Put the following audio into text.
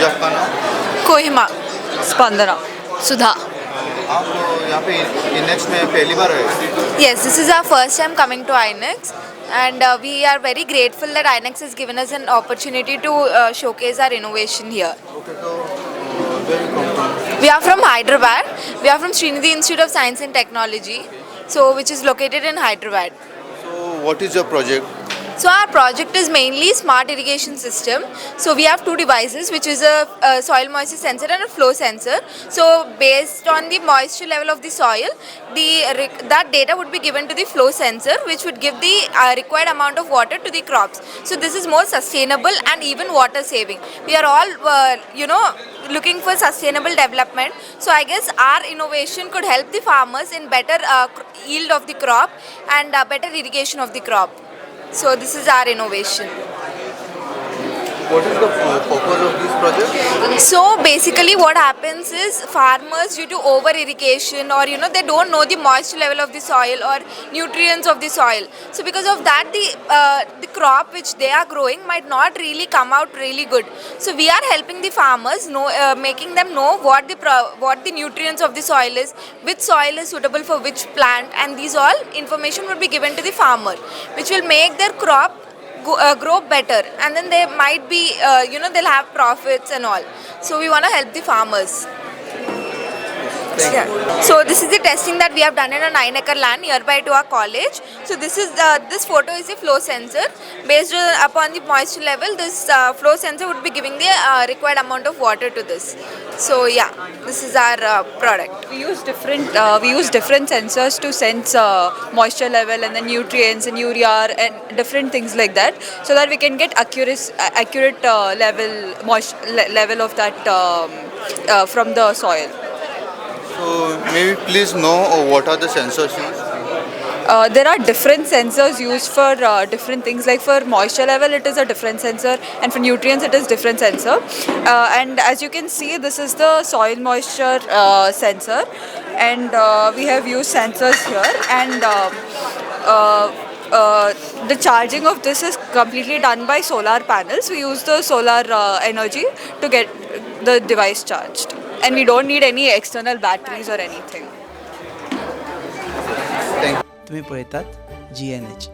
आपका नाम? कोहिमा। स्पंदना। सुधा। आप यहाँ पे इनेक्स में पहली बार आए? Yes, this is our first time coming to Inex, and we are very grateful that Inex has given us an opportunity to showcase our innovation here. Okay, तो where you come from? We are from Hyderabad. We are from Sreenidhi Institute of Science and Technology, so which is located in Hyderabad. So what is your project? So our project is mainly Smart Irrigation System. So we have two devices, which is a soil moisture sensor and a flow sensor. So based on the moisture level of the soil, that data would be given to the flow sensor, which would give the required amount of water to the crops. So this is more sustainable and even water saving. We are all, looking for sustainable development. So I guess our innovation could help the farmers in better yield of the crop and better irrigation of the crop. So this is our innovation. What is the purpose of this project? So basically what happens is farmers, due to over irrigation or they don't know the moisture level of the soil or nutrients of the soil. So because of that the crop which they are growing might not really come out really good. So we are helping the farmers making them know what the nutrients of the soil is, which soil is suitable for which plant, and these all information will be given to the farmer, which will make their crop grow better, and then they might be they'll have profits and all. So we want to help the farmers. Yeah. So this is the testing that we have done in a 9-acre land nearby to our college. So this photo is the flow sensor. Based upon the moisture level, this flow sensor would be giving the required amount of water to this. So yeah, this is our product. We use different sensors to sense moisture level and the nutrients and urea and different things like that, so that we can get accurate level of that from the soil. So maybe please know what are the sensors used? There are different sensors used for different things. Like for moisture level, it is a different sensor, and for nutrients, it is different sensor. And as you can see, this is the soil moisture sensor, and we have used sensors here. And the charging of this is completely done by solar panels. We use the solar energy to get the device charged, and we don't need any external batteries or anything. Thank you. तुम्ही पळयतात GNH.